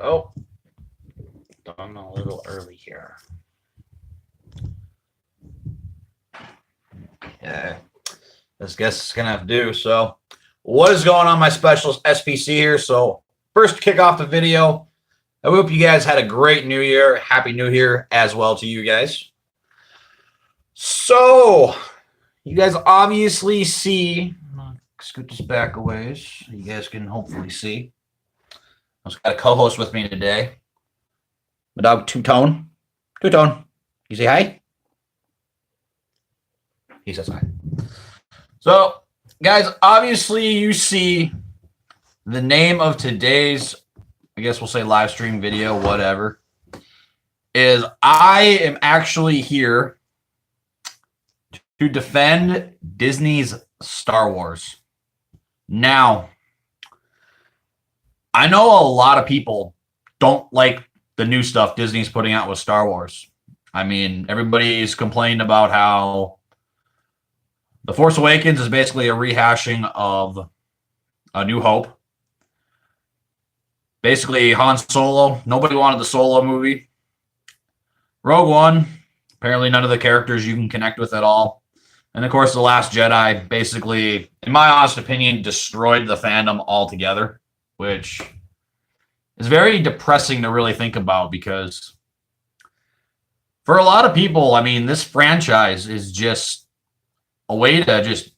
Oh, done a little early here. Yeah, this guess is gonna have to do. So, what is going on, my special SPC here? So, first to kick off the video, I hope you guys had a great New Year. Happy New Year as well to you guys. So, you guys obviously see. Scoot this back a ways so you guys can hopefully see. I've got a co-host with me today. My dog Two Tone. Two Tone. You say hi? He says hi. So, guys, obviously you see the name of today's, I guess we'll say live stream video, whatever, is I am actually here to defend Disney's Star Wars. Now, I know a lot of people don't like the new stuff Disney's putting out with Star Wars. I mean, everybody's complained about how The Force Awakens is basically a rehashing of A New Hope. Basically, Han Solo. Nobody wanted the Solo movie. Rogue One. Apparently, none of the characters you can connect with at all. And, of course, The Last Jedi basically, in my honest opinion, destroyed the fandom altogether, which is very depressing to really think about because for a lot of people, I mean, this franchise is just a way to just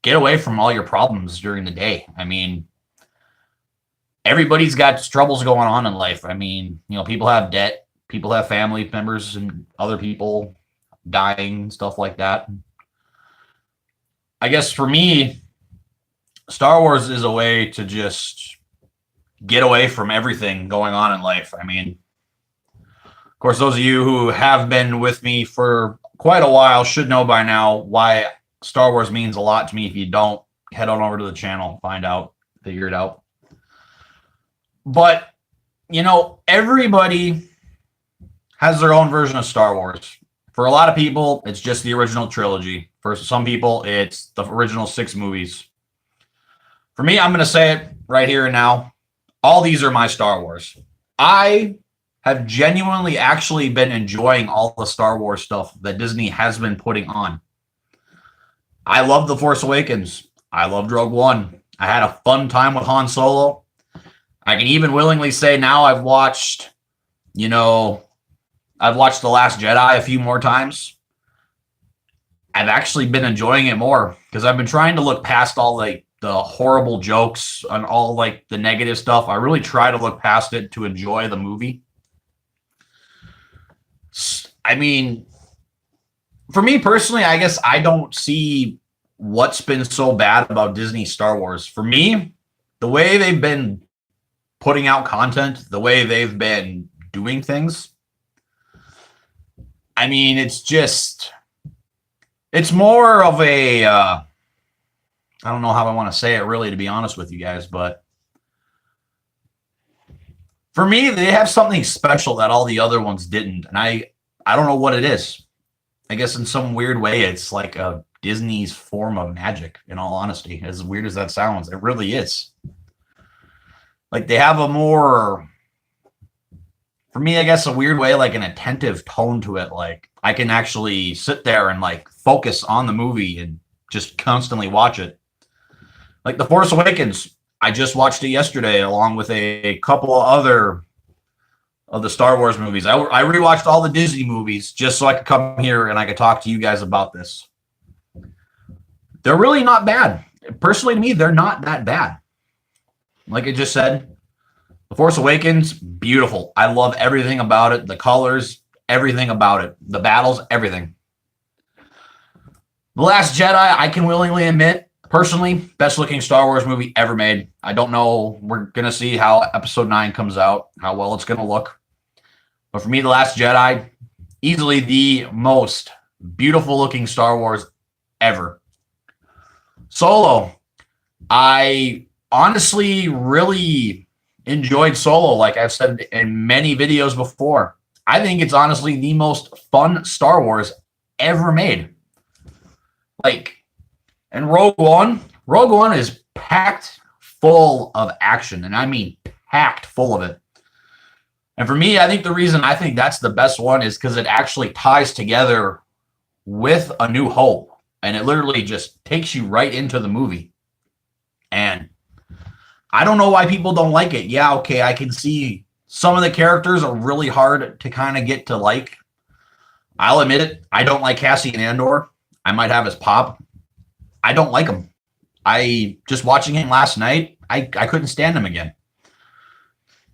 get away from all your problems during the day. I mean, everybody's got troubles going on in life. I mean, you know, people have debt, people have family members and other people dying, stuff like that. I guess for me, Star Wars is a way to just get away from everything going on in life. I mean, of course, those of you who have been with me for quite a while should know by now why Star Wars means a lot to me. If you don't, head on over to the channel, find out, figure it out. But, you know, everybody has their own version of Star Wars. For a lot of people, it's just the original trilogy. For some people, it's the original 6 movies. For me, I'm going to say it right here and now. All these are my Star Wars. I have genuinely actually been enjoying all the Star Wars stuff that Disney has been putting on. I love The Force Awakens. I loved Rogue One. I had a fun time with Han Solo. I can even willingly say now I've watched, The Last Jedi a few more times. I've actually been enjoying it more because I've been trying to look past all the horrible jokes and all like the negative stuff. I really try to look past it to enjoy the movie. I mean, for me personally, I guess I don't see what's been so bad about Disney Star Wars. For me, the way they've been putting out content, the way they've been doing things, I mean, it's more of a, I don't know how I want to say it really, to be honest with you guys, but for me, they have something special that all the other ones didn't. And I don't know what it is. I guess in some weird way, it's like a Disney's form of magic, in all honesty, as weird as that sounds. It really is. Like they have a more, for me, I guess a weird way, like an attentive tone to it. Like I can actually sit there and like focus on the movie and just constantly watch it. Like The Force Awakens, I just watched it yesterday along with a couple of other of the Star Wars movies. I rewatched all the Disney movies just so I could come here and I could talk to you guys about this. They're really not bad. Personally, to me, they're not that bad. Like I just said, The Force Awakens, beautiful. I love everything about it. The colors, everything about it. The battles, everything. The Last Jedi, I can willingly admit, personally, best looking Star Wars movie ever made. I don't know. We're going to see how episode 9 comes out, how well it's going to look. But for me, The Last Jedi, easily the most beautiful looking Star Wars ever. Solo, I honestly really enjoyed Solo, like I've said in many videos before. I think it's honestly the most fun Star Wars ever made. Like, and Rogue One is packed full of action, and I mean packed full of it. And for me, I think the reason I think that's the best one is because it actually ties together with A New Hope. And it literally just takes you right into the movie. And I don't know why people don't like it. Yeah, okay, I can see some of the characters are really hard to kind of get to like. I'll admit it. I don't like Cassian Andor. I might have his pop. I don't like him. I just watching him last night, I couldn't stand him again.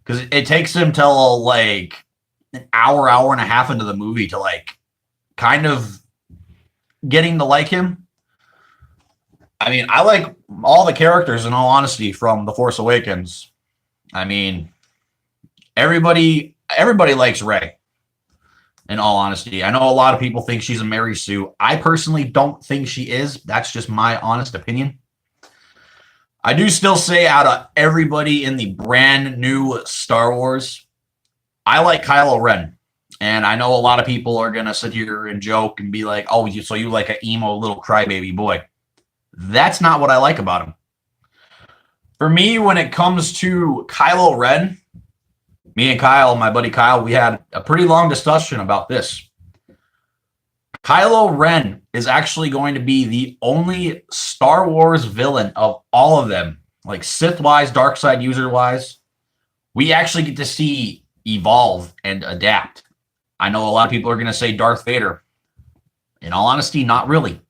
Because it takes him till like an hour and a half into the movie to like kind of getting to like him. I mean, I like all the characters in all honesty from The Force Awakens. I mean, everybody likes Rey. In all honesty, I know a lot of people think she's a Mary Sue. I personally don't think she is. That's just my honest opinion. I do still say out of everybody in the brand new Star Wars, I like Kylo Ren. And I know a lot of people are going to sit here and joke and be like, oh, so you like an emo little crybaby boy. That's not what I like about him. For me, when it comes to Kylo Ren, me and Kyle, my buddy Kyle, we had a pretty long discussion about this. Kylo Ren is actually going to be the only Star Wars villain of all of them, like Sith-wise, dark side user-wise, we actually get to see evolve and adapt. I know a lot of people are going to say Darth Vader. In all honesty, not really.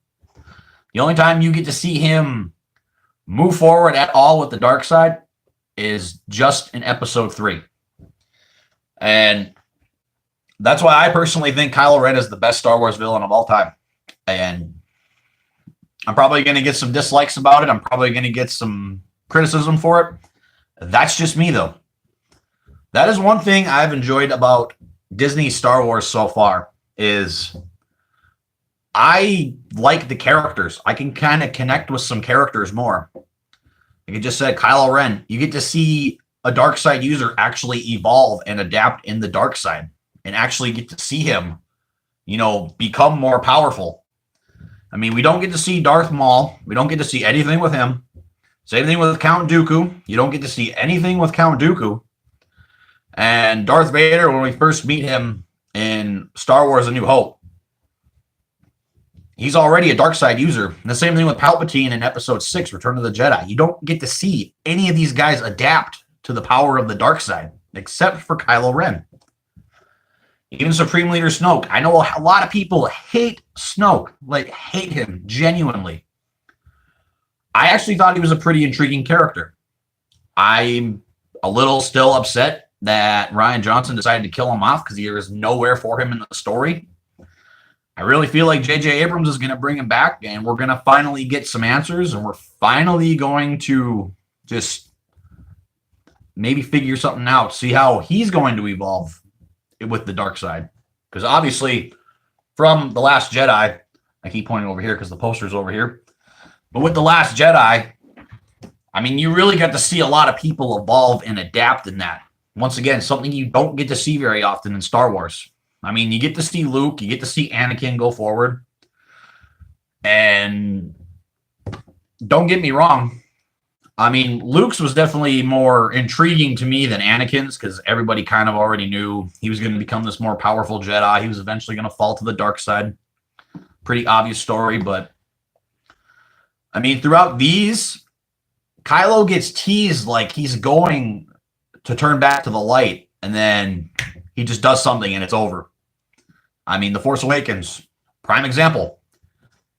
The only time you get to see him move forward at all with the dark side is just in episode 3. And that's why I personally think Kylo Ren is the best Star Wars villain of all time. And I'm probably going to get some dislikes about it. I'm probably going to get some criticism for it. That's just me, though. That is one thing I've enjoyed about Disney Star Wars so far is I like the characters. I can kind of connect with some characters more. Like I just said, Kylo Ren, you get to see a dark side user actually evolve and adapt in the dark side and actually get to see him, become more powerful. I mean, we don't get to see Darth Maul. We don't get to see anything with him. Same thing with Count Dooku. You don't get to see anything with Count Dooku. And Darth Vader, when we first meet him in Star Wars A New Hope, he's already a dark side user. And the same thing with Palpatine in Episode 6, Return of the Jedi. You don't get to see any of these guys adapt to the power of the dark side, except for Kylo Ren. Even Supreme Leader Snoke. I know a lot of people hate Snoke, hate him genuinely. I actually thought he was a pretty intriguing character. I'm a little still upset that Rian Johnson decided to kill him off because there is nowhere for him in the story. I really feel like J.J. Abrams is going to bring him back, and we're going to finally get some answers, and we're finally going to just maybe figure something out, see how he's going to evolve with the dark side. Because obviously, from The Last Jedi, I keep pointing over here because the poster's over here, but with The Last Jedi, I mean, you really got to see a lot of people evolve and adapt in that. Once again, something you don't get to see very often in Star Wars. I mean, you get to see Luke, you get to see Anakin go forward. And don't get me wrong, I mean, Luke's was definitely more intriguing to me than Anakin's because everybody kind of already knew he was going to become this more powerful Jedi. He was eventually going to fall to the dark side. Pretty obvious story, but I mean, throughout these, Kylo gets teased like he's going to turn back to the light, and then he just does something and it's over. I mean, The Force Awakens, prime example.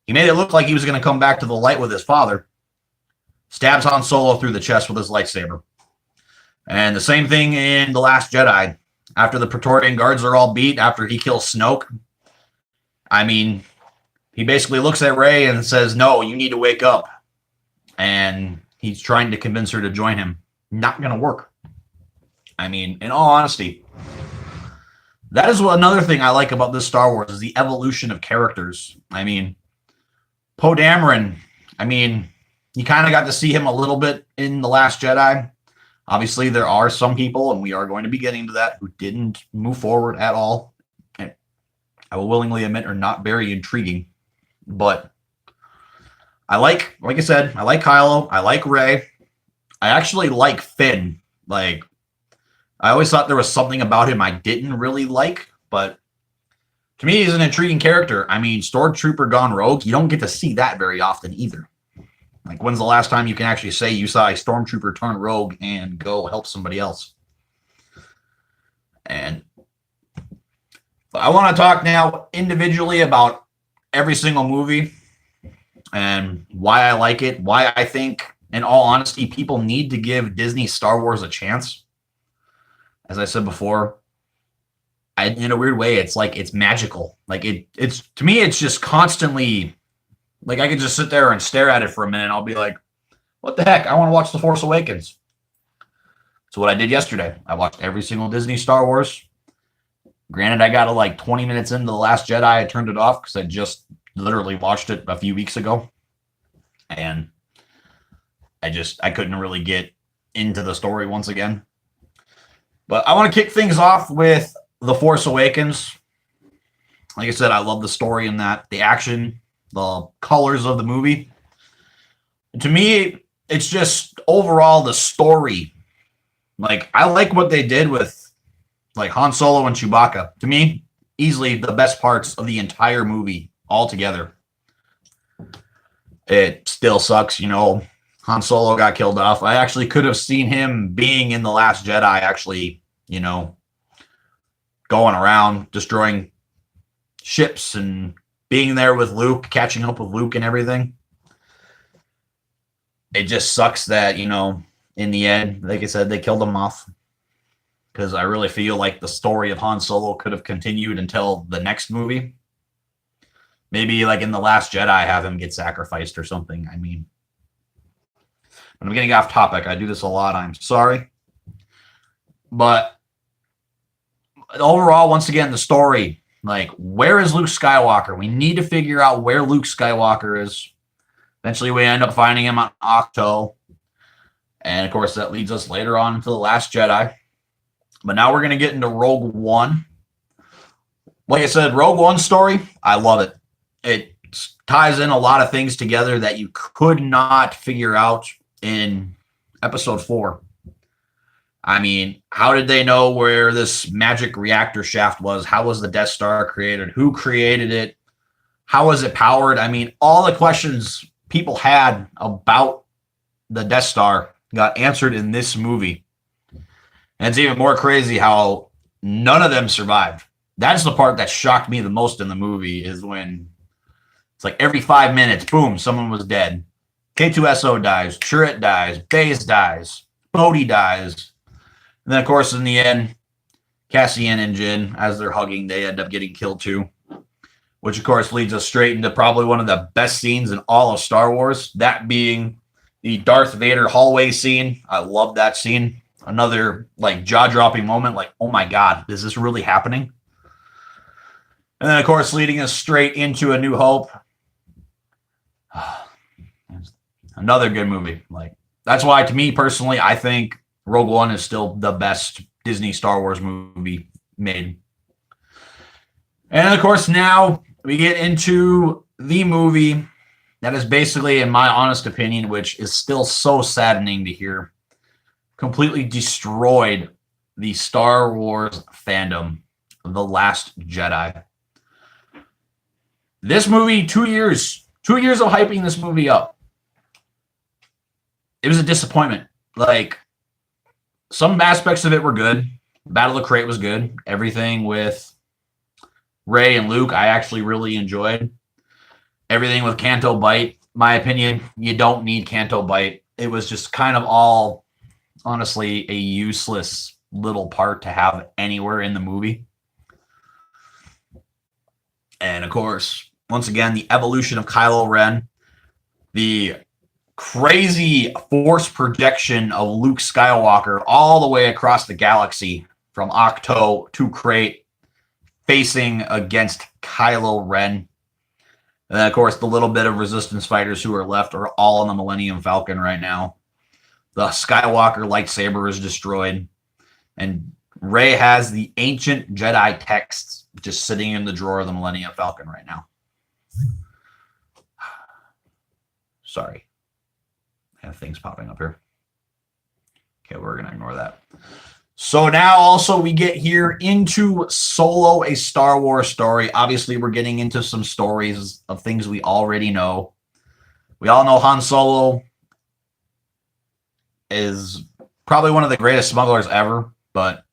He made it look like he was going to come back to the light with his father. Stabs Han Solo through the chest with his lightsaber. And the same thing in The Last Jedi. After the Praetorian Guards are all beat, after he kills Snoke, I mean, he basically looks at Rey and says, no, you need to wake up. And he's trying to convince her to join him. Not going to work. I mean, in all honesty, that is another thing I like about this Star Wars is the evolution of characters. I mean, Poe Dameron, you kind of got to see him a little bit in The Last Jedi. Obviously, there are some people, and we are going to be getting to that, who didn't move forward at all. And I will willingly admit are not very intriguing. But I like I said, I like Kylo. I like Rey. I actually like Finn. I always thought there was something about him I didn't really like, but to me, he's an intriguing character. I mean, Stormtrooper gone rogue, you don't get to see that very often either. Like, when's the last time you can actually say you saw a Stormtrooper turn rogue and go help somebody else? And I want to talk now individually about every single movie and why I like it, why I think, in all honesty, people need to give Disney Star Wars a chance. As I said before, in a weird way, it's like it's magical. Like it's to me, it's just constantly like I could just sit there and stare at it for a minute. And I'll be like, "What the heck? I want to watch The Force Awakens." So what I did yesterday, I watched every single Disney Star Wars. Granted, I got to like 20 minutes into The Last Jedi. I turned it off because I just literally watched it a few weeks ago, and I couldn't really get into the story once again. But I want to kick things off with The Force Awakens. Like I said, I love the story in that, the action, the colors of the movie. To me, it's just overall the story. Like, I like what they did with like Han Solo and Chewbacca. To me, easily the best parts of the entire movie altogether. It still sucks, Han Solo got killed off. I actually could have seen him being in The Last Jedi, actually, going around, destroying ships and being there with Luke, catching up with Luke and everything. It just sucks that, in the end, like I said, they killed him off. Because I really feel like the story of Han Solo could have continued until the next movie. Maybe like in The Last Jedi, have him get sacrificed or something. I mean, I'm getting off topic. I do this a lot. I'm sorry. But overall, once again, the story, like, where is Luke Skywalker? We need to figure out where Luke Skywalker is. Eventually, we end up finding him on Ahch-To. And, of course, that leads us later on into The Last Jedi. But now we're going to get into Rogue One. Like I said, Rogue One story, I love it. It ties in a lot of things together that you could not figure out in Episode 4. I mean, how did they know where this magic reactor shaft was? How was the Death Star created? Who created it? How was it powered? I mean, all the questions people had about the Death Star got answered in this movie. And it's even more crazy how none of them survived. That's the part that shocked me the most in the movie, is when it's like every 5 minutes, boom, someone was dead. K2SO dies, Chirrut dies, Baze dies, Bodhi dies. And then, of course, in the end, Cassian and Jyn, as they're hugging, they end up getting killed too. Which, of course, leads us straight into probably one of the best scenes in all of Star Wars, that being the Darth Vader hallway scene. I love that scene. Another like jaw-dropping moment, like, oh my God, is this really happening? And then, of course, leading us straight into A New Hope. Another good movie. Like, that's why, to me personally, I think Rogue One is still the best Disney Star Wars movie made. And, of course, now we get into the movie that is basically, in my honest opinion, which is still so saddening to hear, completely destroyed the Star Wars fandom, The Last Jedi. This movie, 2 years of hyping this movie up. It was a disappointment. Like, some aspects of it were good. Battle of Crait was good. Everything with Rey and Luke, I actually really enjoyed. Everything with Canto Bight, my opinion, you don't need Canto Bight. It was just kind of all, honestly, a useless little part to have anywhere in the movie. And, of course, once again, the evolution of Kylo Ren, the crazy force projection of Luke Skywalker all the way across the galaxy from Ahch-To to Crait, facing against Kylo Ren. And then, of course, the little bit of Resistance fighters who are left are all on the Millennium Falcon right now. The Skywalker lightsaber is destroyed. And Rey has the ancient Jedi texts just sitting in the drawer of the Millennium Falcon right now. Sorry. I have things popping up here. Okay, we're going to ignore that. So now also we get here into Solo, a Star Wars story. Obviously, we're getting into some stories of things we already know. We all know Han Solo is probably one of the greatest smugglers ever, but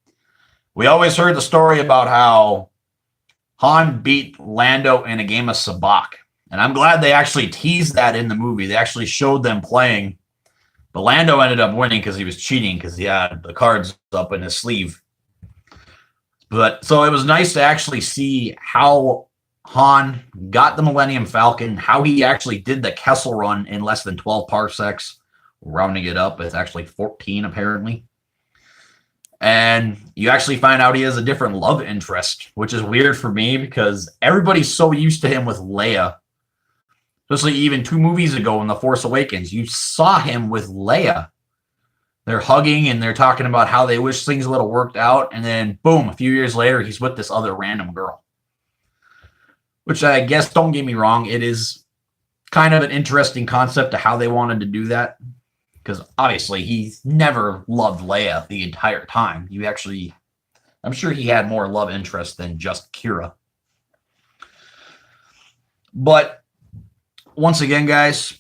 we always heard the story about how Han beat Lando in a game of sabacc. And I'm glad they actually teased that in the movie. They actually showed them playing. But Lando ended up winning because he was cheating because he had the cards up in his sleeve. But so it was nice to actually see how Han got the Millennium Falcon, how he actually did the Kessel Run in less than 12 parsecs. Rounding it up, it's actually 14 apparently. And you actually find out he has a different love interest, which is weird for me because everybody's so used to him with Leia. Especially even 2 movies ago in The Force Awakens, you saw him with Leia. They're hugging and they're talking about how they wish things would have worked out. And then, boom, a few years later, he's with this other random girl. Which I guess, don't get me wrong, it is kind of an interesting concept to how they wanted to do that. Because obviously, he's never loved Leia the entire time. I'm sure he had more love interest than just Kira. But once again, guys,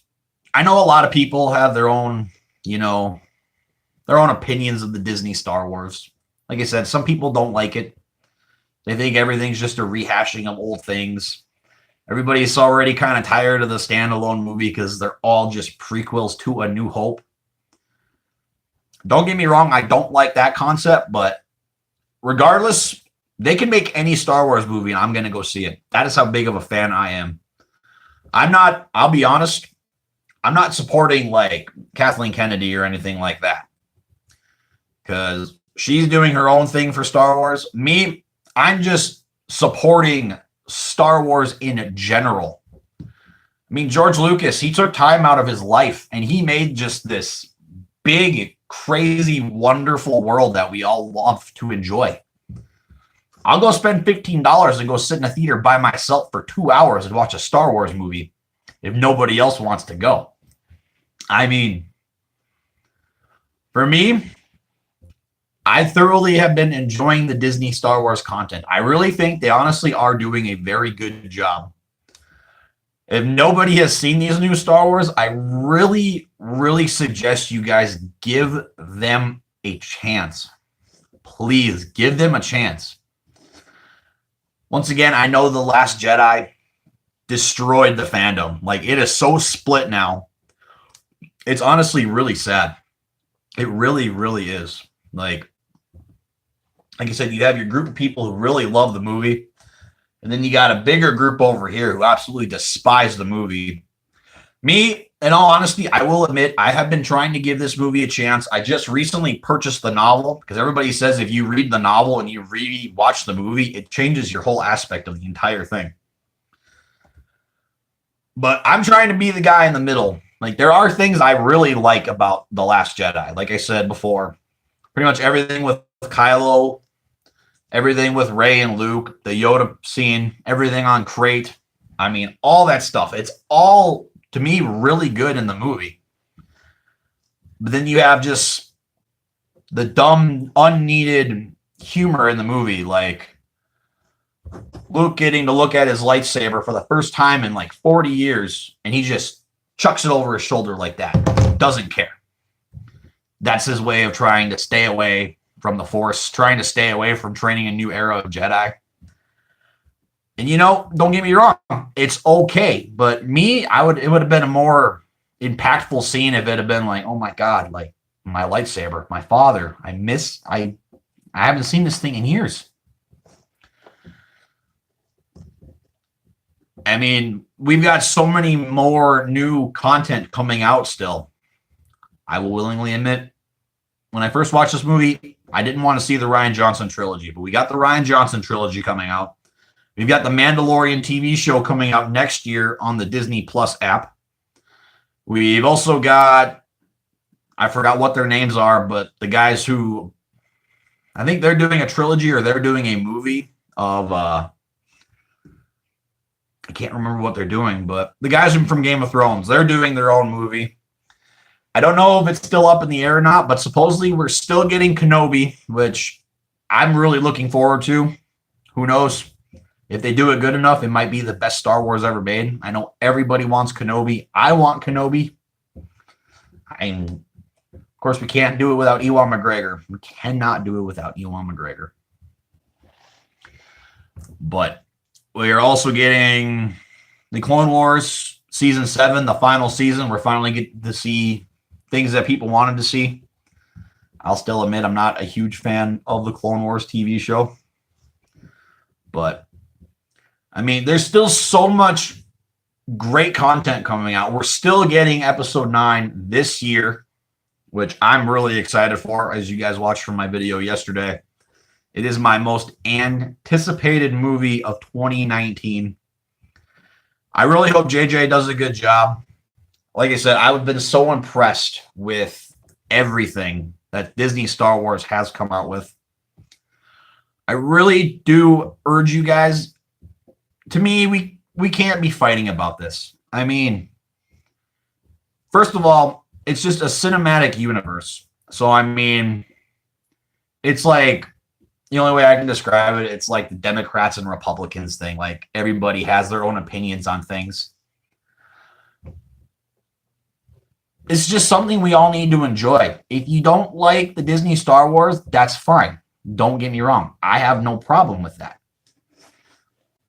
I know a lot of people have their own, their own opinions of the Disney Star Wars. Like I said, some people don't like it. They think everything's just a rehashing of old things. Everybody's already kind of tired of the standalone movie because they're all just prequels to A New Hope. Don't get me wrong, I don't like that concept, but regardless, they can make any Star Wars movie and I'm going to go see it. That is how big of a fan I am. I'll be honest, I'm not supporting like Kathleen Kennedy or anything like that. Because she's doing her own thing for Star Wars. Me, I'm just supporting Star Wars in general. I mean, George Lucas, he took time out of his life and he made just this big, crazy, wonderful world that we all love to enjoy. I'll go spend $15 and go sit in a theater by myself for 2 hours and watch a Star Wars movie if nobody else wants to go. I mean, for me, I thoroughly have been enjoying the Disney Star Wars content. I really think they honestly are doing a very good job. If nobody has seen these new Star Wars, I really, really suggest you guys give them a chance. Please give them a chance. Once again, I know The Last Jedi destroyed the fandom. Like, it is so split now. It's honestly really sad. It really, really is. Like I said, you have your group of people who really love the movie, and then you got a bigger group over here who absolutely despise the movie. Me, in all honesty, I will admit, I have been trying to give this movie a chance. I just recently purchased the novel because everybody says if you read the novel and you re-watch the movie, it changes your whole aspect of the entire thing. But I'm trying to be the guy in the middle. Like, there are things I really like about The Last Jedi. Like I said before, pretty much everything with Kylo, everything with Rey and Luke, the Yoda scene, everything on Crate. I mean, all that stuff. It's all, to me, really good in the movie. But then you have just the dumb, unneeded humor in the movie, like Luke getting to look at his lightsaber for the first time in like 40 years, and he just chucks it over his shoulder like that. Doesn't care. That's his way of trying to stay away from the Force, trying to stay away from training a new era of Jedi. And don't get me wrong, it's okay. But me, it would have been a more impactful scene if it had been like, oh my God, like my lightsaber, my father, I haven't seen this thing in years. I mean, we've got so many more new content coming out still. I will willingly admit, when I first watched this movie, I didn't want to see the Rian Johnson trilogy, but we got the Rian Johnson trilogy coming out. We've got the Mandalorian TV show coming out next year on the Disney Plus app. We've also got, I forgot what their names are, but the guys who, I think they're doing a trilogy or they're doing a movie of, I can't remember what they're doing, but the guys from Game of Thrones, they're doing their own movie. I don't know if it's still up in the air or not, but supposedly we're still getting Kenobi, which I'm really looking forward to. Who knows? If they do it good enough, it might be the best Star Wars ever made. I know everybody wants Kenobi. I want Kenobi. And of course, we can't do it without Ewan McGregor. We cannot do it without Ewan McGregor. But we are also getting the Clone Wars Season 7, the final season. We're finally getting to see things that people wanted to see. I'll still admit I'm not a huge fan of the Clone Wars TV show. But, I mean, there's still so much great content coming out. We're still getting Episode 9 this year, which I'm really excited for, as you guys watched from my video yesterday. It is my most anticipated movie of 2019. I really hope JJ does a good job. Like I said, I've been so impressed with everything that Disney Star Wars has come out with. I really do urge you guys, to me, we can't be fighting about this. I mean, first of all, it's just a cinematic universe. So, I mean, it's like, the only way I can describe it, it's like the Democrats and Republicans thing. Like, everybody has their own opinions on things. It's just something we all need to enjoy. If you don't like the Disney Star Wars, that's fine. Don't get me wrong. I have no problem with that.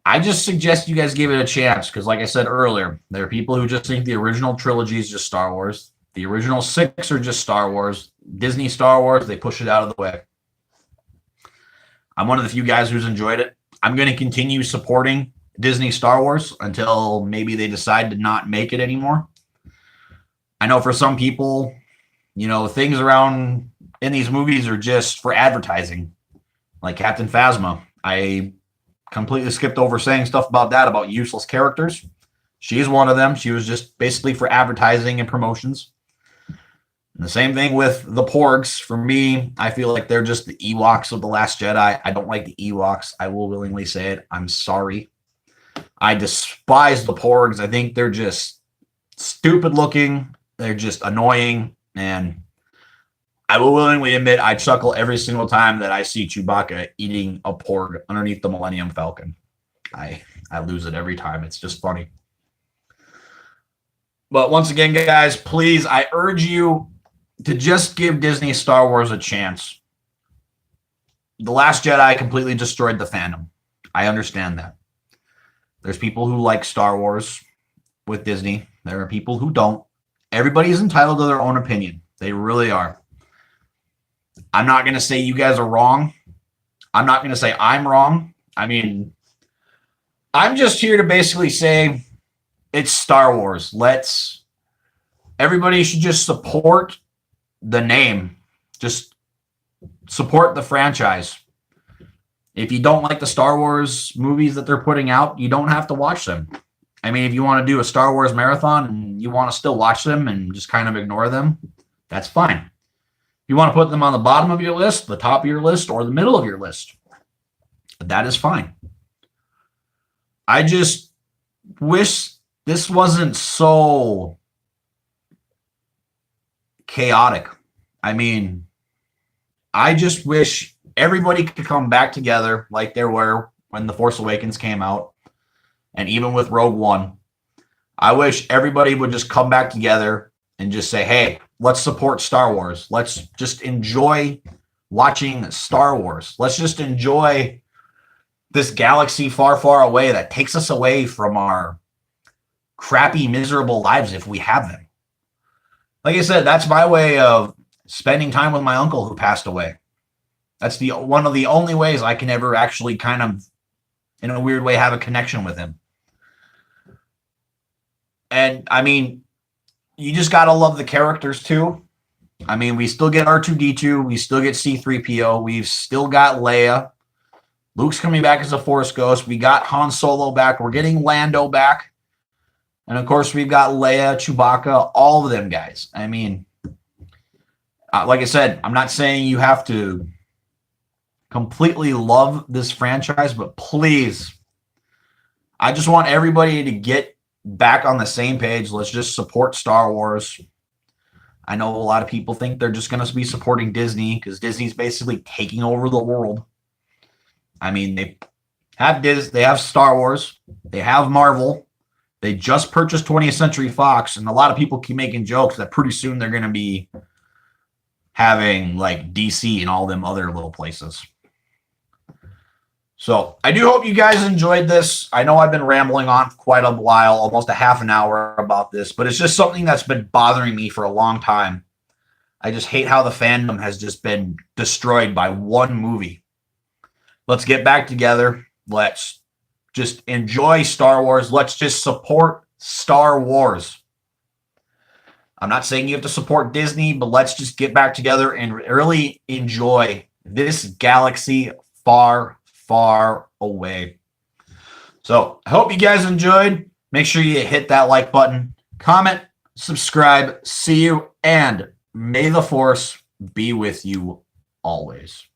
I just suggest you guys give it a chance because, like I said earlier, there are people who just think the original trilogy is just Star Wars. The original 6 are just Star Wars. Disney Star Wars, they push it out of the way. I'm one of the few guys who's enjoyed it. I'm going to continue supporting Disney Star Wars until maybe they decide to not make it anymore. I know for some people, you know, things around in these movies are just for advertising, like Captain Phasma. I completely skipped over saying stuff about that, about useless characters. She's one of them. She was just basically for advertising and promotions. And the same thing with the Porgs. For me, I feel like they're just the Ewoks of The Last Jedi. I don't like the Ewoks. I will willingly say it. I'm sorry. I despise the Porgs. I think they're just stupid looking. They're just annoying. And I will willingly admit I chuckle every single time that I see Chewbacca eating a Porg underneath the Millennium Falcon. I lose it every time. It's just funny. But once again, guys, please, I urge you to just give Disney Star Wars a chance. The Last Jedi completely destroyed the fandom. I understand that. There's people who like Star Wars with Disney. There are people who don't. Everybody is entitled to their own opinion. They really are. I'm not going to say you guys are wrong. I'm not going to say I'm wrong. I mean, I'm just here to basically say it's Star Wars. Everybody should just support the name. Just support the franchise. If you don't like the Star Wars movies that they're putting out, you don't have to watch them. I mean, if you want to do a Star Wars marathon and you want to still watch them and just kind of ignore them, that's fine. If you want to put them on the bottom of your list, the top of your list, or the middle of your list, that is fine. I just wish this wasn't so chaotic. I mean, I just wish everybody could come back together like there were when The Force Awakens came out, and even with Rogue One. I wish everybody would just come back together and just say, hey, let's support Star Wars. Let's just enjoy watching Star Wars. Let's just enjoy this galaxy far, far away that takes us away from our crappy, miserable lives if we have them. Like I said, that's my way of spending time with my uncle who passed away. That's one of the only ways I can ever actually kind of, in a weird way, have a connection with him. And, I mean, you just got to love the characters, too. I mean, we still get R2-D2. We still get C-3PO. We've still got Leia. Luke's coming back as a Force Ghost. We got Han Solo back. We're getting Lando back. And, of course, we've got Leia, Chewbacca, all of them guys. I mean, like I said, I'm not saying you have to completely love this franchise, but please, I just want everybody to get back on the same page. Let's just support Star Wars. I know a lot of people think they're just going to be supporting Disney because Disney's basically taking over the world. I mean, they have Star Wars, they have Marvel, they just purchased 20th Century Fox, and a lot of people keep making jokes that pretty soon they're going to be having like DC and all them other little places. So I do hope you guys enjoyed this. I know I've been rambling on for quite a while, almost a half an hour about this, but it's just something that's been bothering me for a long time. I just hate how the fandom has just been destroyed by one movie. Let's get back together. Let's just enjoy Star Wars. Let's just support Star Wars. I'm not saying you have to support Disney, but let's just get back together and really enjoy this galaxy far, far away. So I hope you guys enjoyed. Make sure you hit that like button, comment, subscribe. See you, and may the Force be with you always.